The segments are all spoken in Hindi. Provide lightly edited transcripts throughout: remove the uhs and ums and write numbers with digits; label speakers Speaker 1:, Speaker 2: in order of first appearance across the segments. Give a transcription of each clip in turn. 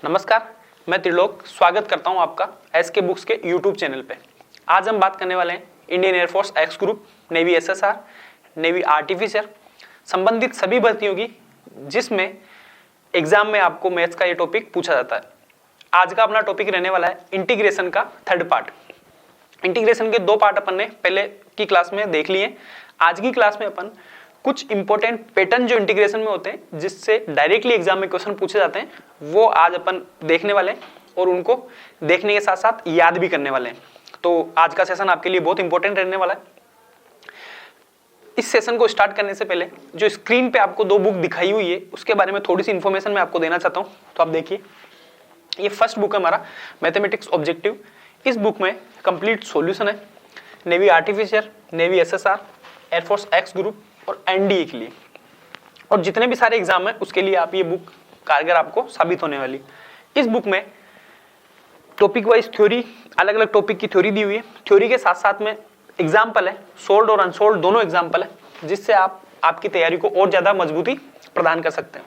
Speaker 1: नमस्कार, मैं त्रिलोक स्वागत करता हूं आपका एसके बुक्स के यूट्यूब चैनल पे। आज हम बात करने वाले हैं Indian Air Force X group, navy SSR, navy artificer संबंधित सभी भर्तियों की, जिसमें एग्जाम में आपको मैथ्स का ये टॉपिक पूछा जाता है। आज का अपना टॉपिक रहने वाला है इंटीग्रेशन का थर्ड पार्ट। इंटीग्रेशन के दो पार्ट अपन ने पहले की क्लास में देख लिए। आज की क्लास में अपन कुछ इंपॉर्टेंट पैटर्न जो इंटीग्रेशन में होते हैं, जिससे डायरेक्टली एग्जाम में क्वेश्चन पूछे जाते हैं, वो आज अपन देखने वाले हैं और उनको देखने के साथ साथ याद भी करने वाले हैं। तो आज का सेशन आपके लिए बहुत इंपॉर्टेंट रहने वाला है। इस सेशन को स्टार्ट करने से पहले जो स्क्रीन पे आपको दो बुक दिखाई हुई है, उसके बारे में थोड़ी सी इंफॉर्मेशन मैं आपको देना चाहता हूँ। तो आप देखिए, ये फर्स्ट बुक है हमारा मैथमेटिक्स ऑब्जेक्टिव। इस बुक में कंप्लीट सॉल्यूशन है navy artificer, navy SSR, Air Force X group और एनडीए के लिए, और जितने भी सारे एग्जाम है उसके लिए आप ये बुक कारगर आपको साबित होने वाली। इस बुक में टॉपिक वाइज थ्योरी, अलग अलग टॉपिक की थ्योरी दी हुई है। थ्योरी के साथ साथ में एग्जाम्पल है, सोल्ड और अनसोल्ड दोनों एग्जाम्पल है, जिससे आप आपकी तैयारी को और ज्यादा मजबूती प्रदान कर सकते हैं।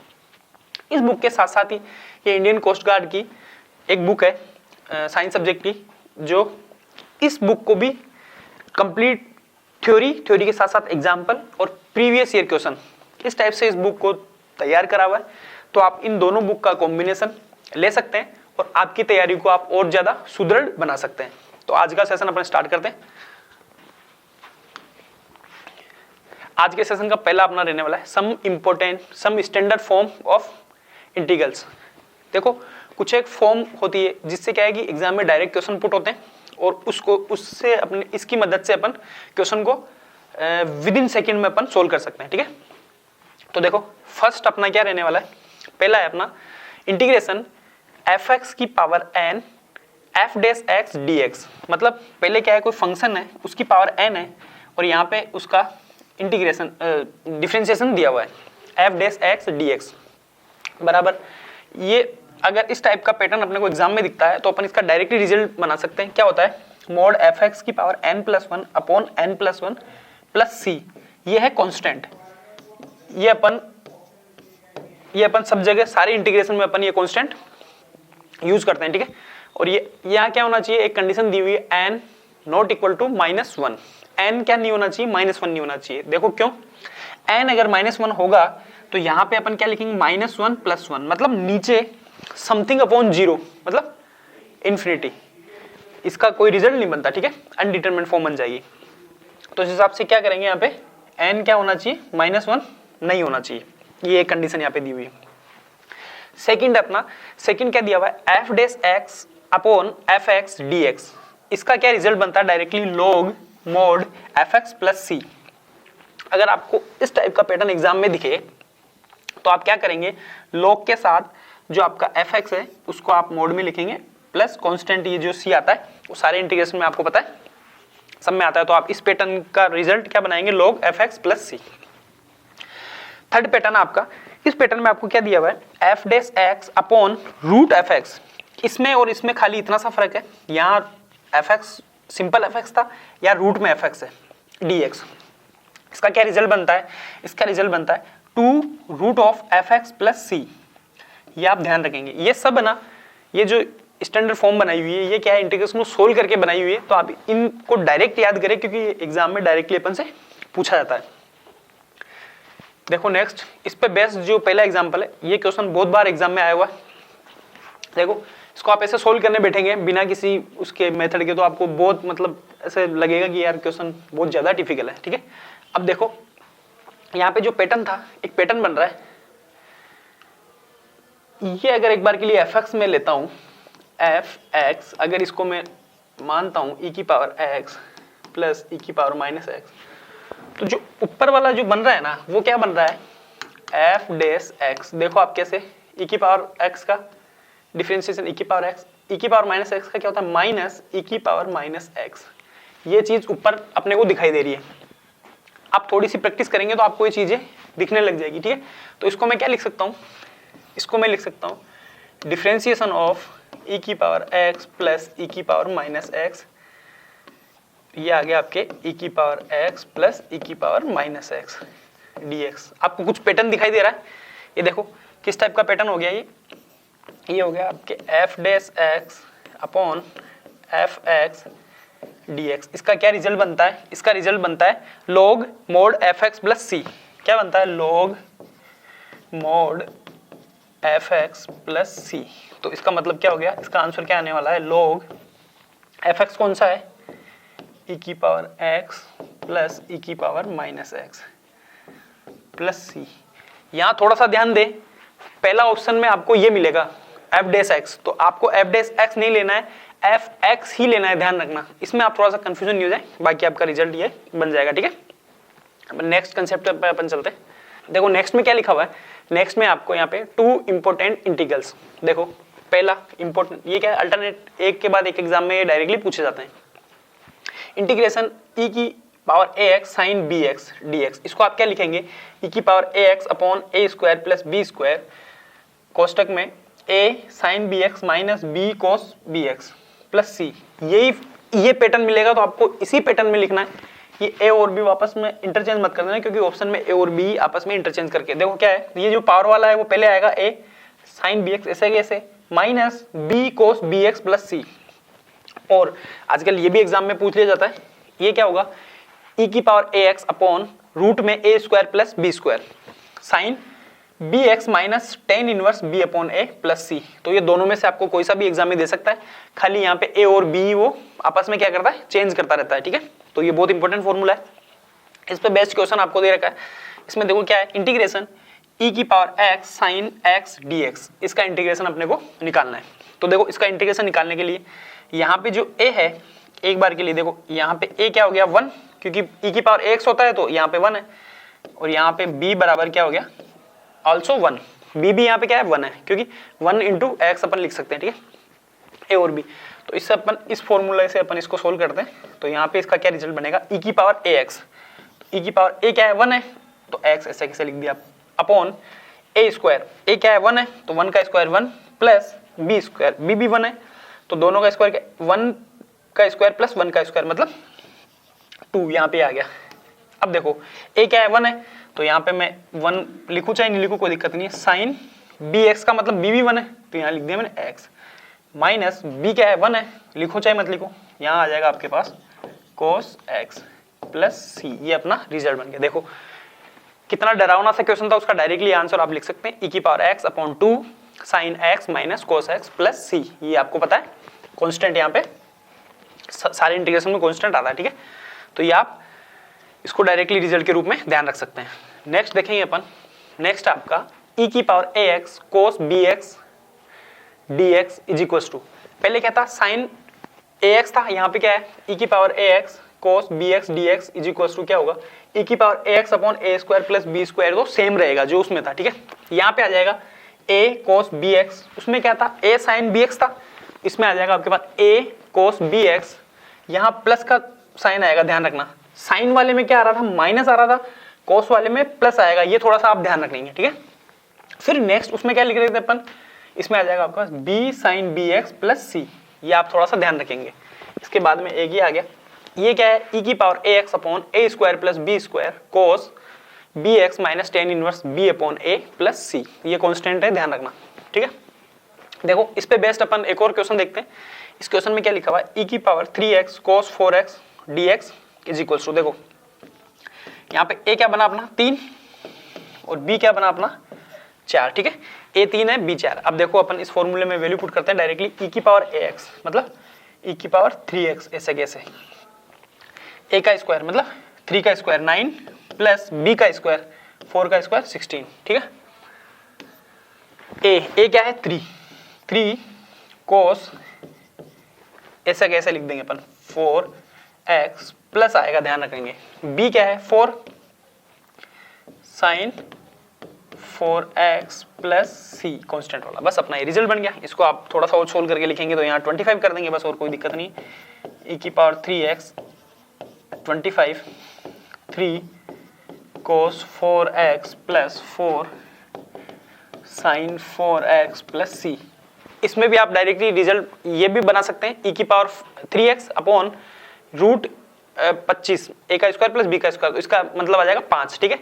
Speaker 1: इस बुक के साथ साथ ही ये इंडियन कोस्ट गार्ड की एक बुक है साइंस सब्जेक्ट की, जो इस बुक को भी कंप्लीट थ्योरी के साथ साथ एग्जाम्पल और प्रीवियस ईयर क्वेश्चन, इस टाइप से इस बुक को तैयार करा हुआ है। तो आप इन दोनों बुक का कॉम्बिनेशन ले सकते हैं और आपकी तैयारी को आप और ज्यादा सुदृढ़ बना सकते हैं। तो आज का सेशन अपन स्टार्ट करते हैं। आज के सेशन का पहला अपना रहने वाला है some standard form of integrals. देखो, कुछ एक फॉर्म होती है जिससे क्या है कि एग्जाम में डायरेक्ट क्वेश्चन पुट होते हैं और उससे अपने इसकी मदद से अपन क्वेश्चन को विद इन सेकेंड में अपन सोल्व कर सकते हैं। ठीक है, तो देखो फर्स्ट अपना क्या रहने वाला है। पहला है अपना इंटीग्रेशन एफ एक्स की power n f dash x d x. मतलब पहले क्या है, कोई फंक्शन है, उसकी पावर एन है और यहाँ पे उसका इंटीग्रेशन डिफरेंशिएशन दिया हुआ है f dash x d x बराबर। ये अगर इस टाइप का पैटर्न अपने को एग्जाम में दिखता है तो अपन इसका डायरेक्टली रिजल्ट बना सकते हैं। क्या होता है, मॉड एफ एक्स की power n plus one upon n plus one plus c. ये है कांस्टेंट। ये अपन सब जगह सारे इंटीग्रेशन में अपन ये कांस्टेंट यूज करते हैं। ठीक है, और ये यहाँ क्या होना चाहिए, एक कंडीशन दी हुई है n not equal to -1। N क्या नहीं होना चाहिए, -1 नहीं होना चाहिए। देखो क्यों, एन अगर -1 होगा तो यहाँ पे अपन क्या लिखेंगे, -1 + 1, मतलब नीचे समथिंग अपॉन 0, मतलब इन्फिनिटी। इसका कोई रिजल्ट नहीं बनता। ठीक है, अनडिटरमिनेट फॉर्म बन जाएगी। तो इस हिसाब से क्या करेंगे, यहाँ पे n क्या होना चाहिए, -1 नहीं होना चाहिए। ये एक कंडीशन यहाँ पे दी हुई है। सेकंड अपना, सेकंड क्या दिया हुआ है, f dash x upon f x d x. इसका क्या रिजल्ट बनता है, directly log mod f x plus c. अगर आपको इस टाइप का पैटर्न एग्जाम में दिखे तो आप क्या करेंगे, लॉग के साथ जो आपका एफ एक्स है उसको आप मोड में लिखेंगे, प्लस कांस्टेंट ये जो सी आता है वो सारे इंटीग्रेशन में आपको पता है सब में आता है। तो आप इस पैटर्न का रिजल्ट क्या बनाएंगे, log f x plus c. Third pattern आपका, इस पैटर्न में आपको क्या दिया हुआ है, f dash x upon root f x. इसमें और इसमें खाली इतना सा फर्क है, यहाँ f x simple f x था, या रूट में एफ एक्स है डी एक्स। इसका क्या रिजल्ट बनता है, इसका रिजल्ट बनता है 2 root of f x plus c. ये आप ध्यान रखेंगे। ये सब ना, ये जो स्टैंडर्ड फॉर्म बनाई हुई है, ये क्या है, इंटीग्रेशन को सोल्व करके बनाई हुई है। तो आप इनको डायरेक्ट याद करें, क्योंकि एग्जाम में डायरेक्टली अपन से पूछा जाता है। देखो नेक्स्ट, इस पे बेस्ड जो पहला एग्जांपल है, ये क्वेश्चन बहुत बार एग्जाम में आया हुआ है। देखो, इसको आप ऐसे सोल्व करने बैठेंगे बिना किसी उसके मेथड के, तो आपको बहुत मतलब ऐसे लगेगा कि यार क्वेश्चन बहुत ज्यादा डिफिकल्ट है। ठीक है, अब देखो यहाँ पे जो पैटर्न था, एक पैटर्न बन रहा है। ये अगर एक बार के लिए एफ एक्स में लेता हूं, एफ एक्स, अगर इसको मैं मानता हूं e की पावर x प्लस e की पावर -x, तो जो ऊपर वाला जो बन रहा है ना, वो क्या बन रहा है, एफ डैश एक्स। देखो आप कैसे, e की पावर x का डिफरेंशिएशन e की पावर x, e की पावर -x का क्या होता है, माइनस e की पावर -x। ये चीज ऊपर अपने को दिखाई दे रही है। आप थोड़ी सी प्रैक्टिस करेंगे तो आपको ये चीजें दिखने लग जाएगी। ठीक है, तो इसको मैं क्या लिख सकता हूँ, इसको मैं लिख सकता हूँ डिफरेंशिएशन ऑफ e की पावर x प्लस e की पावर -x। ये आ गया आपके e की पावर x प्लस e की पावर -x dx। आपको कुछ पैटर्न दिखाई दे रहा है, ये देखो किस टाइप का पैटर्न हो गया। ये हो गया आपके F dash x upon f x d x. इसका क्या रिजल्ट बनता है? इसका रिजल्ट बनता है log mod f x plus c. क्या बनता है? log mod f x plus c. तो इसका मतलब क्या हो गया? इसका आंसर क्या आने वाला है? log एफ एक्स कौन सा है? e की पावर x प्लस e की पावर माइनस एक्स प्लस सी। यहाँ थोड़ा सा ध्यान दें, पहला ऑप्शन में आपको ये मिलेगा एफ डैश एक्स, तो आपको एफ डैश एक्स नहीं लेना है, एफ एक्स ही लेना है, ध्यान रखना। इसमें आप थोड़ा सा कंफ्यूजन नहीं हो जाए, बाकी आपका रिजल्ट ये बन जाएगा, ठीक है। नेक्स्ट कंसेप्ट पे अपन चलते हैं। देखो नेक्स्ट में क्या लिखा हुआ है। नेक्स्ट में आपको यहाँ पे 2 इंपॉर्टेंट इंटीग्रल्स। देखो पहला इंपॉर्टेंट, ये क्या है, अल्टरनेट एक के बाद एक एग्जाम में डायरेक्टली पूछे जाते हैं। इंटीग्रेशन e की power ax sine bx dx। इसको आप क्या लिखेंगे? e की power ax upon a square plus b square कोष्टक में a sine bx minus b cos bx plus c। ये पैटर्न मिलेगा तो आपको इसी पैटर्न में लिखना है। ये a और b वापस में इंटरचेंज मत कर देना, क्योंकि ऑप्शन में a और b आपस में इंटरचेंज करके देखो क्या है। ये जो पावर वाला है वो पहले आएगा a साइन bx ऐसे कैसे minus b cos bx plus c। और आजकल ये भी एग्जाम में पूछ लिया जाता है, ये क्या होगा? e की पावर ax अपॉन रूट में a square plus b square sine bx minus ten inverse b upon a plus c। तो ये दोनों में से आपको कोई सा भी एग्जाम में दे सकता है, खाली यहाँ पे a और b वो आपस में क्या करता है? चेंज करता रहता है, ठीक है। तो ये बहुत इंपॉर्टेंट फॉर्मूला है, इस पे बेस्ट क्वेश्चन आपको दे रखा है। इसमें देखो क्या है, इंटीग्रेशन e की power x sine x dx। इसका इंटीग्रेशन अपने को निकालना है। तो देखो इसका इंटीग्रेशन निकालने के लिए यहाँ पे जो a है, एक बार के लिए देखो यहाँ पे a क्या हो गया? 1, क्योंकि e की पावर x होता है तो यहाँ पे 1 है, और यहाँ पे b बराबर क्या हो गया? ऑल्सो 1। b भी यहाँ पे क्या है? 1 है, क्योंकि 1 इंटू एक्स अपन लिख सकते हैं, ठीक है, a और b। तो इससे अपन इस फॉर्मूला से अपन इसको सोल्व करते हैं। तो यहाँ पे इसका क्या रिजल्ट बनेगा? e की पावर ax, तो e की पावर a क्या है? 1 है, तो x ऐसे कैसे लिख दिया अपॉन a स्क्वायर, a क्या है? 1 है, तो 1 का square 1 plus b square, b भी 1 है, तो दोनों का स्क्वायर 1 का स्क्वायर प्लस 1 का स्क्वायर मतलब 2 यहाँ पे आ गया। अब देखो a क्या है? 1 है, तो यहाँ पे मैं 1 लिखूँ चाहे नहीं लिखूँ कोई दिक्कत नहीं है। साइन bx का मतलब b भी 1 है, तो यहाँ लिख दिया मैंने x माइनस b क्या है? 1 है, लिखो चाहे मत लिखो, यहाँ आ जाएगा आपके पास cos x प्लस c। ये अपना रिजल्ट बन गया। देखो कितना डरावना सा क्वेश्चन था, उसका डायरेक्टली आंसर आप लिख सकते हैं e की power x upon 2 sine x minus cos x plus c। ये आपको पता है कांस्टेंट, यहाँ पे सारे इंटीग्रेशन में कांस्टेंट आता है, ठीक है। तो ये आप इसको डायरेक्टली रिजल्ट के रूप में ध्यान रख सकते हैं। नेक्स्ट देखेंगे अपन, नेक्स्ट आपका e की power ax cos bx dx is equal to, पहले क्या था? साइन ax था, यहाँ पे क्या है? e की power ax cos bx dx is equal to क्या होगा? e की power ax upon a square plus b square, तो सेम रहेगा जो उसमें था, ठीक है। यहाँ पे आ जाएगा a कोस bx, उसमें क्या था? a साइन bx था, इसमें आ जाएगा आपके पास a कोस bx, यहाँ प्लस का साइन आएगा, ध्यान रखना। साइन वाले में क्या आ रहा था? माइनस आ रहा था, कोस वाले में प्लस आएगा, ये थोड़ा सा आप ध्यान रखेंगे, ठीक है। फिर नेक्स्ट उसमें क्या लिख रहे थे अपन? इसमें आ जाएगा आपके पास b sine bx plus c, ये आप थोड़ा सा ध्यान रखेंगे। इसके बाद में एक ही आ गया, ये क्या है? e की power ax upon a square plus b square cos bx minus ten inverse b upon a plus c। ये कांस्टेंट है, ध्यान रखना, ठीक है। देखो इस पे बेस्ट अपन एक और क्वेश्चन देखते हैं। इस क्वेश्चन में क्या लिखा हुआ है? e की power 3x cos 4x dx is equal to, देखो यहाँ पे a क्या बना अपना? 3, और b क्या बना अपना? 4, ठीक है। a 3 है, b 4। अब देखो अपन इस फॉर्मूले में वैल्यू पुट करते हैं डायरेक्टली, e की पावर ax मतलब e की पावर 3x ऐसे कैसे, a का स्क्वायर मतलब 3 का स्क्वायर 9 प्लस b का स्क्वायर 4 का स्क्वायर 16, ठीक है। a क्या है? 3 कोस ऐसा कैसे लिख देंगे अपन? 4x प्लस आएगा, ध्यान रखेंगे। b क्या है? 4 sine 4x plus c constant वाला, बस अपना ये रिजल्ट बन गया। इसको आप थोड़ा सा और सोल्व करके लिखेंगे तो यहाँ 25 कर देंगे, बस और कोई दिक्कत नहीं। e की power 3x 25 3 cos 4x plus 4 sine 4x plus c। इसमें भी आप डायरेक्टली रिजल्ट ये भी बना सकते हैं, e की power 3x upon root 25 a का स्क्वायर प्लस b का स्क्वायर, तो इसका मतलब आ जाएगा 5, ठीक है।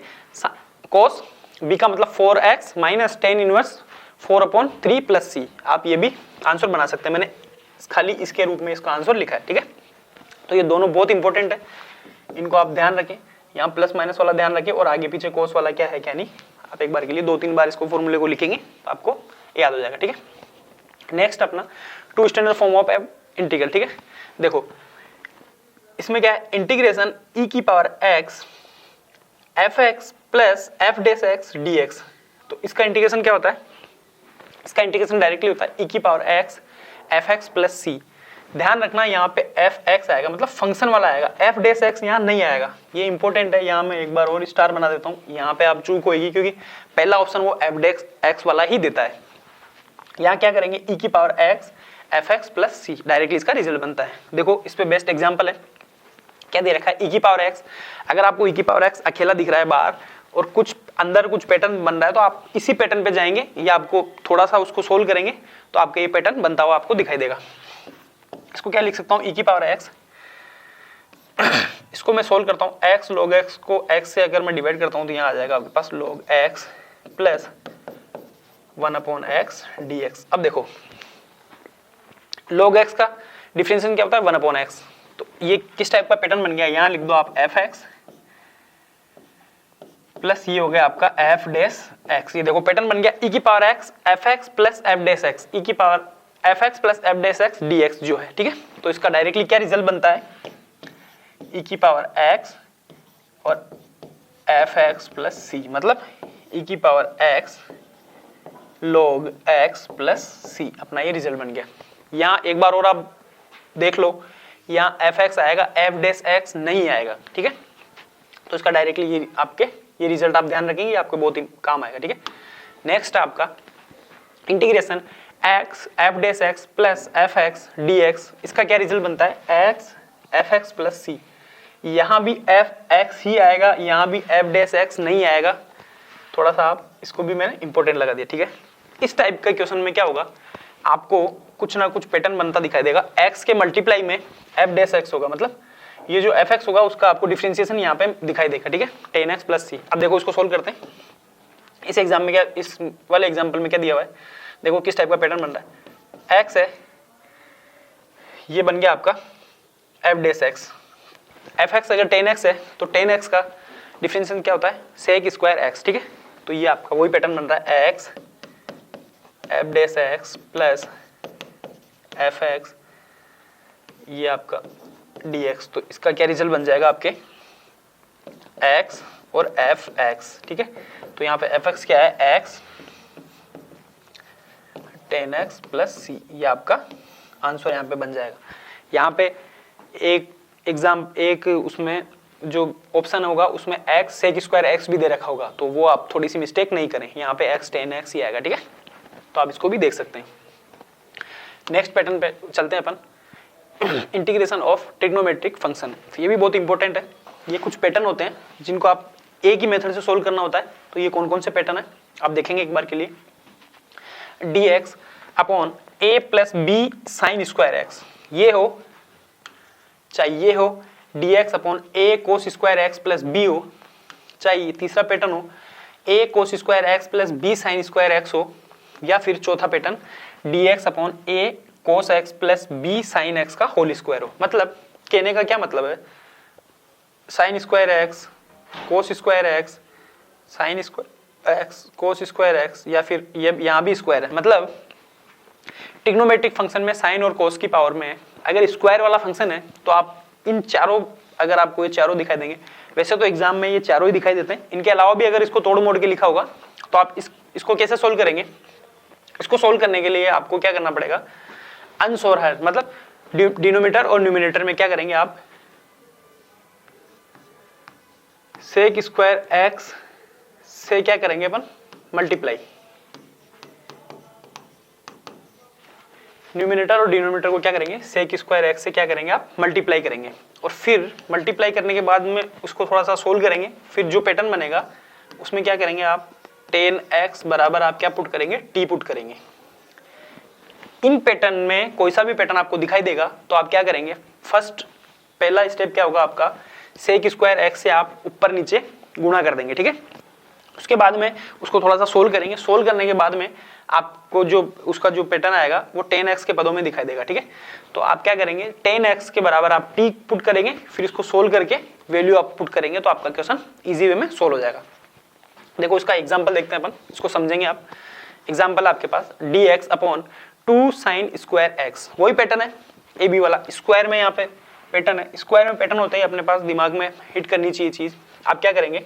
Speaker 1: कोस b का मतलब 4x minus ten inverse 4/3 plus c. आप ये भी आंसर बना सकते हैं, मैंने खाली इसके रूप में इसका आंसर लिखा है, ठीक है। तो ये दोनों बहुत इंपॉर्टेंट है, इनको आप ध्यान रखें, यहाँ प्लस माइनस वाला ध्यान रखें और आगे पीछे कोस वाला क्या है क्या नहीं, आप एक बार के लिए 2-3 बार इसको फॉर्मूले को लिखेंगे तो आपको याद हो जाएगा, ठीक है। नेक्स्ट अपना two standard form of integral, ठीक है। देखो इसमें क्या है, इंटीग्रेशन e की power x fx plus f dash x dx। तो इसका इंटीग्रेशन क्या होता है, इसका इंटीग्रेशन डायरेक्टली होता है e की power x fx plus c। ध्यान रखना यहाँ पे fx आएगा, मतलब फंक्शन वाला आएगा, f डैश x यहाँ नहीं आएगा, ये इंपॉर्टेंट है। यहाँ मैं एक बार और स्टार बना देता हूँ, यहाँ पे आप चूक होगी क्योंकि पहला ऑप्शन वो f डैश x वाला ही देता है। यहाँ क्या करेंगे, e की power x fx plus c, directly इसका रिजल्ट बनता है। देखो इस पे बेस्ट एग्जाम्पल है, क्या दे रखा है, e की पावर x। अगर आपको e की पावर x अकेला दिख रहा है बाहर और कुछ अंदर कुछ पैटर्न बन रहा है तो आप इसी पैटर्न पे जाएंगे या आपको थोड़ा सा उसको सोल्व करेंगे तो आपका ये पैटर्न बनता हुआ आपको दिखाई देगा। इसको क्या लिख सकता हूँ, e की पावर x, इसको मैं सोल्व करता हूँ, x log x को x से अगर मैं डिवाइड करता हूँ तो यहाँ आ जाएगा आपके पास log x plus 1/x dx। अब देखो log x का डिफरेंशिएशन क्या होता है, 1/x। तो ये किस टाइप का पैटर्न बन गया, यहाँ लिख दो आप fx प्लस ये हो गया आपका f डैश x। ये देखो पैटर्न बन गया e की power x fx plus f dash x, e की power fx plus f dash x dx जो है, ठीक है। तो इसका डायरेक्टली क्या रिजल्ट बनता है, e की पावर x और fx प्लस c, मतलब e की power x log x plus c, अपना ये रिजल्ट बन गया। यहाँ एक बार और आप देख लो, यहाँ fx आएगा, f डैश x नहीं आएगा, ठीक है। तो इसका डायरेक्टली ये आपके ये रिजल्ट आप ध्यान रखेंगे, आपको बहुत ही काम आएगा, ठीक है। नेक्स्ट आपका integration x f dash x plus fx dx, इसका क्या रिजल्ट बनता है, x fx प्लस c। यहाँ भी fx ही आएगा, यहाँ भी f डैश x नहीं आएगा, थोड़ा सा आप इसको भी मैंने इंपॉर्टेंट लगा दिया, ठीक है। इस टाइप का क्वेश्चन में क्या होगा, आपको कुछ ना कुछ पैटर्न बनता दिखाई देगा, x के मल्टीप्लाई में f डैश x होगा, मतलब ये जो fx होगा उसका आपको डिफरेंशिएशन यहाँ पे दिखाई देगा, ठीक है, 10x प्लस c। अब देखो इसको सोल्व करते हैं। इस एग्जाम में क्या, इस वाले एग्जाम्पल में क्या दिया हुआ है, देखो किस टाइप का पैटर्न बन रहा है, x है, ये बन गया आपका f डैश x, fx अगर 10x है तो 10x का डिफरेंशिएशन क्या होता है, sec स्क्वायर x, ठीक है। तो ये आपका वही पैटर्न बन रहा है, x f dash x plus fx ये आपका dx। तो इसका क्या रिजल्ट बन जाएगा आपके x और fx, ठीक है। तो यहाँ पे fx क्या है, x 10x प्लस c, ये आपका आंसर यहाँ पे बन जाएगा। यहाँ पे एक उसमें जो ऑप्शन होगा उसमें x सेक स्क्वायर x भी दे रखा होगा, तो वो आप थोड़ी सी मिस्टेक नहीं करें, यहाँ पे x 10x ही आएगा, ठीक है। तो आप इसको भी देख सकते हैं। नेक्स्ट पैटर्न पे चलते हैं अपन, इंटीग्रेशन ऑफ ट्रिग्नोमेट्रिक फंक्शन। ये भी बहुत इंपॉर्टेंट है, ये कुछ पैटर्न होते हैं जिनको आप एक ही मेथड से सोल्व करना होता है। तो ये कौन कौन से पैटर्न है आप देखेंगे एक बार के लिए, dx upon a plus b sine square x, ये हो चाहे ये हो, dx upon a cos square x plus b हो, चाहे तीसरा पैटर्न हो a cos square x plus b sine square x हो, या फिर चौथा pattern dx upon a cos x plus b sine x का होल स्क्वायर हो। मतलब कहने का क्या मतलब है, sine square x cos square x sine square x cos square x, या फिर ये यहाँ भी स्क्वायर है। मतलब ट्रिग्नोमेट्रिक फंक्शन में साइन और कोस की पावर में अगर स्क्वायर वाला फंक्शन है तो आप इन चारों, अगर आपको ये चारों दिखाई देंगे, वैसे तो एग्जाम में ये चारों ही दिखाई देते हैं, इनके अलावा भी अगर इसको तोड़ मोड़ के लिखा होगा तो आप इसको कैसे सोल्व करेंगे। इसको सोल्व करने के लिए आपको क्या करना पड़ेगा, अंश और हर, मतलब डिनोमिनेटर और न्यूमिनेटर में क्या करेंगे आप, सेक स्क्वायर x से क्या करेंगे अपन, मल्टीप्लाई, न्यूमिनेटर और डिनोमिनेटर को क्या करेंगे, सेक स्क्वायर x से क्या करेंगे आप, मल्टीप्लाई करेंगे, और फिर मल्टीप्लाई करने के बाद में उसको थोड़ा सा सोल्व करेंगे, फिर जो पैटर्न बनेगा उसमें क्या करेंगे आप, 10x बराबर आप क्या पुट करेंगे, t पुट करेंगे। इन पैटर्न में कोई सा भी पैटर्न आपको दिखाई देगा तो आप क्या करेंगे, फर्स्ट पहला स्टेप क्या होगा आपका, सेक स्क्वायर x से आप ऊपर नीचे गुणा कर देंगे, ठीक है। उसके बाद में उसको थोड़ा सा सोल्व करेंगे, सोल्व करने के बाद में आपको जो उसका जो पैटर्न आएगा वो 10x के पदों में दिखाई देगा, ठीक है। तो आप क्या करेंगे, 10x के बराबर आप t पुट करेंगे, फिर इसको सोल्व करके वैल्यू आप पुट करेंगे तो आपका क्वेश्चन इजी वे में सोल्व हो जाएगा। देखो इसका एग्जाम्पल देखते हैं अपन, इसको समझेंगे आप। एग्जाम्पल आपके पास dx upon 2 sin square x, वही पैटर्न है ए बी वाला, स्क्वायर में यहाँ पे पैटर्न है, स्क्वायर में पैटर्न होता है अपने पास दिमाग में हिट करनी चाहिए चीज। आप क्या करेंगे,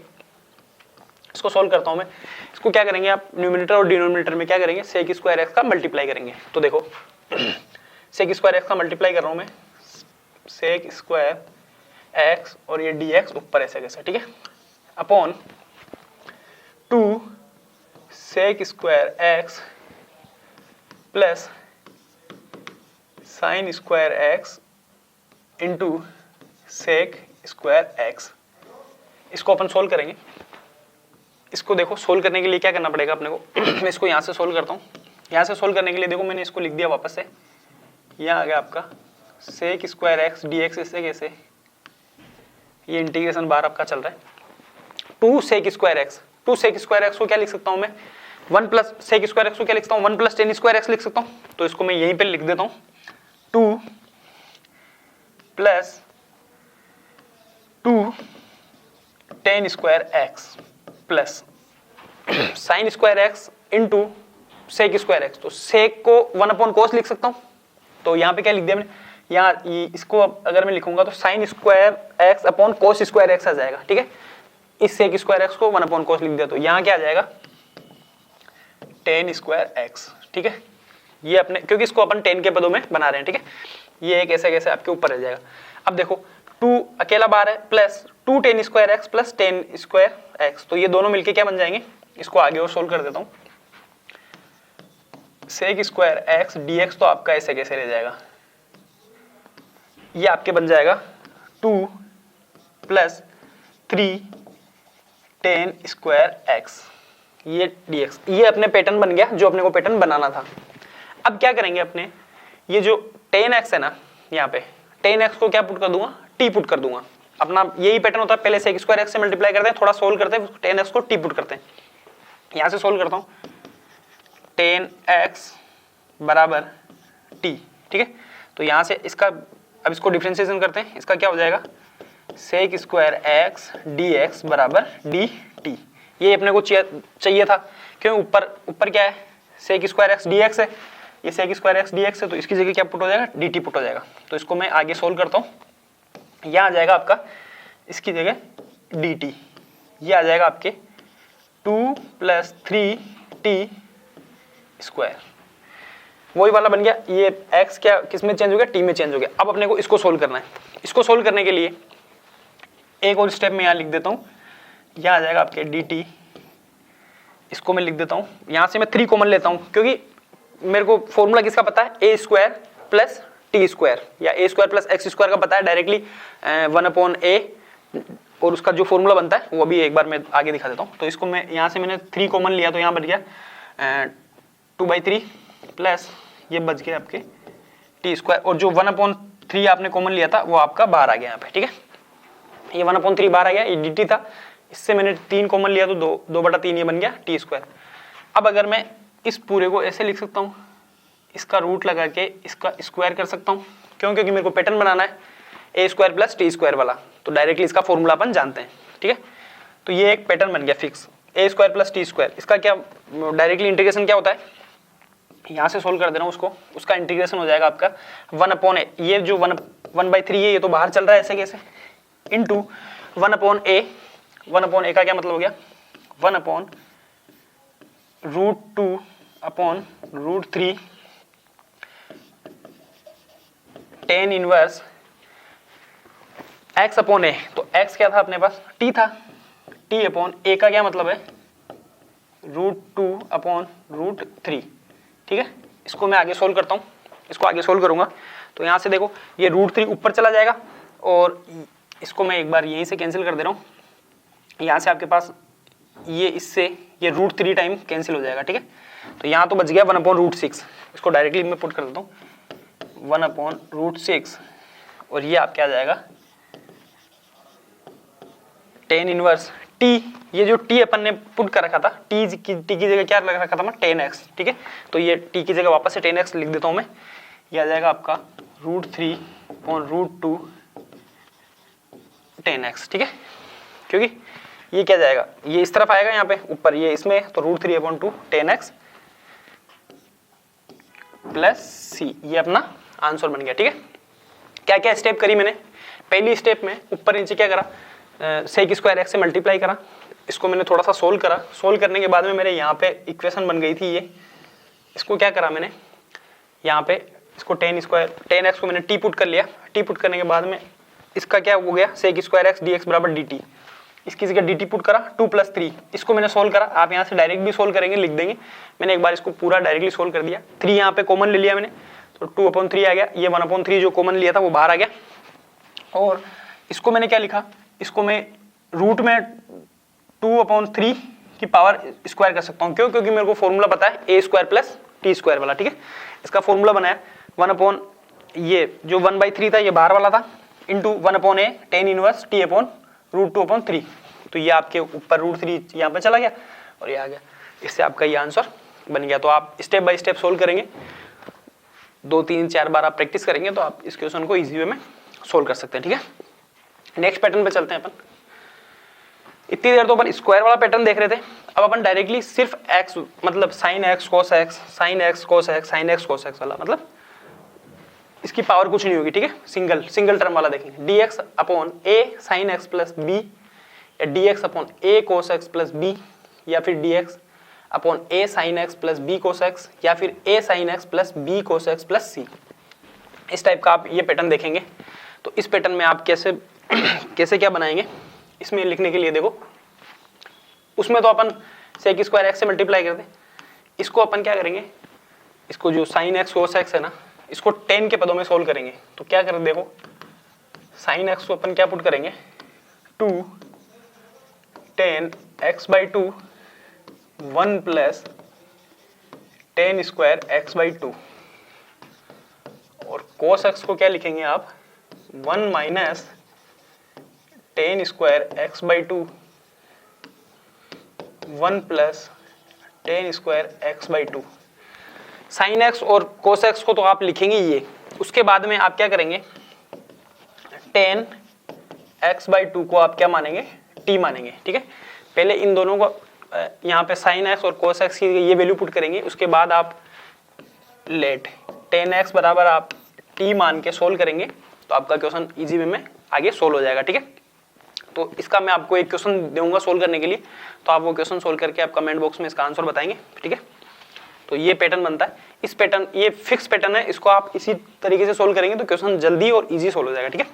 Speaker 1: इसको सोल्व करता हूं मैं, इसको क्या करेंगे आप न्यूमरेटर और डिनोमिनेटर में क्या करेंगे, सेक स्क्वायर एक्स का मल्टीप्लाई करेंगे। तो देखो सेक स्क्वायर एक्स का मल्टीप्लाई कर रहा हूं मैं, सेक स्क्वायर एक्स और ये डी एक्स ऊपर ऐसे कैसे, ठीक है, upon 2 sec square x plus sine square x into sec square x. इसको अपन सोल्व करेंगे। इसको देखो सोल्व करने के लिए क्या करना पड़ेगा अपने को मैं इसको यहाँ से सोल्व करता हूँ। यहाँ से सोल्व करने के लिए देखो मैंने इसको लिख दिया वापस से, यहाँ आ गया आपका sec square x d x, इससे कैसे ये इंटीग्रेशन बार आपका चल रहा है 2 sec square x. 2 sec square x को क्या लिख सकता हूँ मैं, 1 प्लस सेक स्क्वायर एक्स को क्या लिख सकता हूँ, 1 प्लस टेन स्क्वायर एक्स लिख सकता हूँ। तो इसको मैं यहीं पे लिख देता हूँ 2 plus 2 tan square x plus sine square x into sec square x. तो सेक को 1 अपॉन कोस लिख सकता हूँ। तो यहाँ पे क्या लिख दिया मैंने, यहाँ इसको अगर मैं लिखूंगा तो sine square x upon cos square x आ जाएगा, ठीक है। इस सेक स्क्वायर एक्स को 1 अपॉन कोस लिख दिया तो यहाँ क्या आ जाएगा टेन स्क्वायर एक्स, ठीक है। ये अपने क्योंकि इसको अपन 10 के पदों में बना रहे हैं, ठीक है। ये एक ऐसे कैसे आपके ऊपर रह जाएगा। अब देखो 2 अकेला बार है plus 2 tan square x plus 10 square x, तो ये दोनों मिलके क्या बन जाएंगे, इसको आगे और सोल्व कर देता हूँ। Sec square x d x तो आपका ऐसे कैसे रह जाएगा, ये आपके बन जाएगा 2 प्लस 3 टेन स्क्वायर एक्स, ये डी एक्स। ये अपने पैटर्न बन गया जो अपने को पैटर्न बनाना था। अब क्या करेंगे अपने, ये जो 10x है ना, यहाँ पे 10x को क्या पुट कर दूंगा, t पुट कर दूंगा। अपना यही पैटर्न होता है, पहले सेक स्क्वायर एक्स से मल्टीप्लाई करते हैं, थोड़ा सोल्व करते हैं, 10x को t पुट करते हैं। यहाँ से सोल्व करता हूँ 10x बराबर t, ठीक है। तो यहाँ से इसका अब इसको डिफरेंशिएशन करते हैं, इसका क्या हो जाएगा sec square x d x बराबर डी टी। ये अपने को चाहिए था, क्यों ऊपर क्या है sec square x d x है, ये sec square x d x है, तो इसकी जगह क्या पुट हो जाएगा डी टी पुट हो जाएगा। तो इसको मैं आगे सोल्व करता हूँ, यहाँ आ जाएगा आपका इसकी जगह डी टी, ये आ जाएगा आपके 2 प्लस 3 टी स्क्वायर, वही वाला बन गया। ये x क्या किस में चेंज हो गया, t में चेंज हो गया। अब अपने को इसको सोल्व करना है। इसको सोल्व करने के लिए एक और स्टेप में यहाँ लिख देता हूँ, यहाँ आ जाएगा आपके dt, इसको मैं लिख देता हूँ। यहाँ से मैं 3 कॉमन लेता हूँ, क्योंकि मेरे को फॉर्मूला किसका पता है, ए स्क्वायर प्लस टी स्क्वायर या ए स्क्वायर प्लस एक्स स्क्वायर का पता है डायरेक्टली 1 अपॉन ए, और उसका जो फॉर्मूला बनता है वो भी एक बार मैं आगे दिखा देता हूँ। तो इसको मैं यहाँ से मैंने 3 कॉमन लिया तो यहाँ बन गया 2/3 प्लस ये बच गया आपके टी स्क्वायर, और जो 1/3 आपने कॉमन लिया था वो आपका बाहर आ गया यहाँ पे, ठीक है। ये 1/3 बाहर आ गया, ये dt था, इससे मैंने 3 कॉमन लिया तो 2/3 ये बन गया टी स्क्वायर। अब अगर मैं इस पूरे को ऐसे लिख सकता हूँ, इसका रूट लगा के इसका स्क्वायर कर सकता हूँ, क्यों, क्योंकि मेरे को पैटर्न बनाना है ए स्क्वायर प्लस टी स्क्वायर वाला, तो डायरेक्टली इसका फॉर्मूला अपन जानते हैं, ठीक है। तो ये एक पैटर्न बन गया फिक्स, ए स्क्वायर प्लस टी स्क्वायर। इसका क्या डायरेक्टली इंटीग्रेशन क्या होता है, यहाँ से सोल्व कर देना उसको, उसका इंटीग्रेशन हो जाएगा आपका 1/a, ये जो 1/3 है ये तो बाहर चल रहा है ऐसे कैसे, इंटू 1/a। 1/a का क्या मतलब हो गया 1/√2/√3 tan इनवर्स x/a। तो x क्या था अपने पास, t था, t/a का क्या मतलब है √2/√3, ठीक है। इसको मैं आगे सोल्व करता हूँ, इसको आगे सोल्व करूंगा तो यहाँ से देखो ये √3 ऊपर चला जाएगा, और इसको मैं एक बार यहीं से कैंसिल कर दे रहा हूँ। यहाँ से आपके पास ये इससे ये √3 टाइम कैंसिल हो जाएगा, ठीक है। तो यहाँ तो बच गया 1/√6, इसको डायरेक्टली मैं पुट कर देता हूँ 1/√6, और ये आपके आ जाएगा tan इनवर्स t टी, ये जो टी अपन ने पुट कर रखा था, टी की जगह क्या लग रखा था मैं 10x, ठीक है। तो ये टी की जगह वापस से 10x लिख देता हूं मैं, ये आ जाएगा आपका √3/√2 10x, ठीक है। क्योंकि ये क्या जाएगा, ये इस तरफ आएगा यहाँ पे ऊपर, ये इसमें, तो √3/2 10x प्लस सी, ये अपना आंसर बन गया, ठीक है। क्या क्या स्टेप करी मैंने, पहली स्टेप में ऊपर नीचे क्या करा, सेक स्क्वायर एक्स से मल्टीप्लाई करा, इसको मैंने थोड़ा सा सोल्व करा, सोल्व करने के बाद में मेरे यहाँ पे इक्वेशन बन गई थी ये, इसको क्या करा मैंने यहाँ पे, इसको 10x को मैंने टी पुट कर लिया, टी पुट करने के बाद में इसका क्या हो गया, सेक स्क्वायर एक्स dx बराबर dt, इसकी जगह dt पुट करा 2+3, इसको मैंने सोल्व करा, आप यहाँ से डायरेक्ट भी सोल्व करेंगे, लिख देंगे, मैंने एक बार इसको पूरा डायरेक्टली सोल्व कर दिया, 3 यहाँ पे कॉमन ले लिया मैंने, तो 2/3 आ गया, ये 1/3 जो कॉमन लिया था वो बाहर आ गया, और इसको मैंने क्या लिखा, इसको मैं रूट में 2/3 की पावर स्क्वायर कर सकता हूँ, क्यों, क्योंकि मेरे को फॉर्मूला पता है a² + t² वाला, ठीक है। इसका फॉर्मूला बनाया 1 ये जो 1/3 था ये बाहर वाला था, into 1/a tan inverse t/√2/3, तो ये आपके ऊपर √3 यहाँ पे चला गया और ये आ गया, इससे आपका ये आंसर बन गया। तो आप स्टेप बाय स्टेप सोल्व करेंगे, 2 3 4 बार आप प्रैक्टिस करेंगे तो आप इस क्वेश्चन को इजी वे में सोल्व कर सकते हैं, ठीक है। नेक्स्ट पैटर्न पे चलते हैं अपन। इतनी देर तो अपन स्क्वायर वाला पैटर्न देख रहे थे, अब अपन डायरेक्टली सिर्फ x मतलब sin x cos x sin x cos x sin x cos x वाला, मतलब इसकी पावर कुछ नहीं होगी, ठीक है, सिंगल टर्म वाला देखेंगे, dx/a sin x + b या dx/a cos x + b या फिर dx/a sin x + b cos x या फिर a sin x + b cos x + c, इस टाइप का आप ये पैटर्न देखेंगे। तो इस पैटर्न में आप कैसे क्या बनाएंगे, इसमें लिखने के लिए देखो, उसमें तो अपन सेक स्क्वायर एक्स से मल्टीप्लाई कर दें, इसको अपन क्या करेंगे, इसको जो sin x cos x है ना, इसको 10 के पदों में सोल्व करेंगे, तो क्या करें देखो, sin x को अपन क्या पुट करेंगे 2 10x/2 1 + tan² x/2, और cos x को क्या लिखेंगे आप 1 - tan² x/2 1 + tan² x/2। sin x और cos x को तो आप लिखेंगे ये, उसके बाद में आप क्या करेंगे, tan x/2 को आप क्या मानेंगे, t मानेंगे, ठीक है। पहले इन दोनों को यहाँ पे sin x और cos x की ये वैल्यू पुट करेंगे, उसके बाद आप लेट tan x बराबर आप t मान के सोल्व करेंगे, तो आपका क्वेश्चन इजी वे में आगे सोल्व हो जाएगा, ठीक है। तो इसका मैं आपको एक क्वेश्चन दूंगा सोल्व करने के लिए, तो आप वो क्वेश्चन सोल्व करके आप कमेंट बॉक्स में इसका आंसर बताएंगे, ठीक है। तो ये पैटर्न बनता है, इस पैटर्न ये फिक्स पैटर्न है, इसको आप इसी तरीके से सोल्व करेंगे तो क्वेश्चन जल्दी और इजी सोल्व हो जाएगा, ठीक है।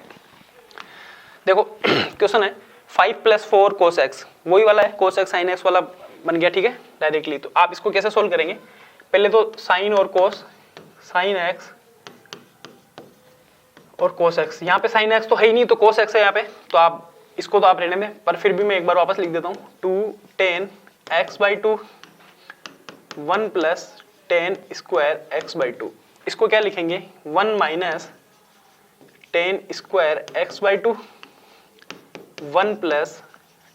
Speaker 1: देखो क्वेश्चन है 5 + 4 cos x, वही वाला है cos x sin x वाला बन गया, ठीक है, डायरेक्टली। तो आप इसको कैसे सोल्व करेंगे, पहले तो साइन और cos, sin x और cos x, यहाँ पे sin x तो है ही नहीं, तो cos x है यहाँ पे, तो आप इसको तो आप रहने दें, पर फिर भी मैं एक बार वापस लिख देता हूँ 2 10 x/2 1 + tan² x/2, इसको क्या लिखेंगे 1 - tan² x/2 1 +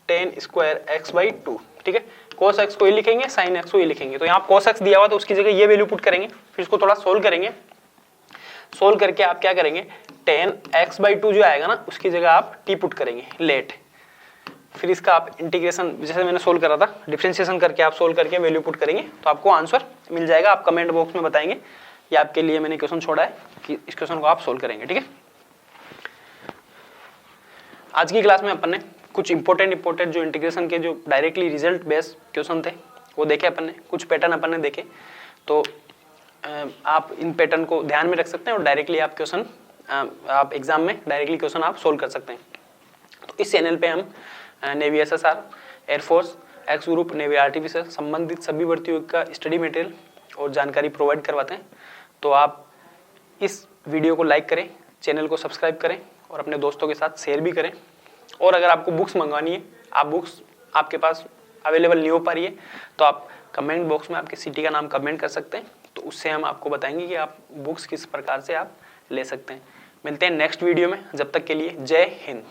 Speaker 1: tan² x/2, ठीक है। cos x को ये लिखेंगे, sin x को ये लिखेंगे, तो यहाँ cos x दिया हुआ तो उसकी जगह ये वैल्यू पुट करेंगे, फिर इसको थोड़ा सोल्व करेंगे, सोल्व करके आप क्या करेंगे tan x/2 जो आएगा ना, उसकी जगह आप t पुट करेंगे लेट, फिर इसका आप इंटीग्रेशन जैसे मैंने सोल्व करा था, डिफरेंशिएशन करके आप सोल्व करके वैल्यू पुट करेंगे, तो आपको आंसर मिल जाएगा। आप कमेंट बॉक्स में बताएंगे, ये आपके लिए मैंने क्वेश्चन छोड़ा है कि इस क्वेश्चन को आप सोल्व करेंगे, ठीक है। आज की क्लास में अपन ने कुछ इंपॉर्टेंट जो इंटीग्रेशन के जो डायरेक्टली रिजल्ट बेस्ड क्वेश्चन थे वो देखे अपन ने, कुछ पैटर्न अपन ने देखे, तो आप इन पैटर्न को ध्यान में रख सकते हैं और डायरेक्टली आप क्वेश्चन आप एग्जाम में डायरेक्टली क्वेश्चन आप सोल्व कर सकते हैं। तो इस चैनल पे हम navy SSR, air force, X group, navy RTP से संबंधित सभी भर्तियों का स्टडी मटेरियल और जानकारी प्रोवाइड करवाते हैं। तो आप इस वीडियो को लाइक करें, चैनल को सब्सक्राइब करें और अपने दोस्तों के साथ शेयर भी करें। और अगर आपको बुक्स मंगवानी है, आप बुक्स आपके पास अवेलेबल नहीं हो पा रही है, तो आप कमेंट बॉक्स में आपके सिटी का नाम कमेंट कर सकते हैं, तो उससे हम आपको बताएंगे कि आप बुक्स किस प्रकार से आप ले सकते हैं। मिलते हैं नेक्स्ट वीडियो में, जब तक के लिए जय हिंद।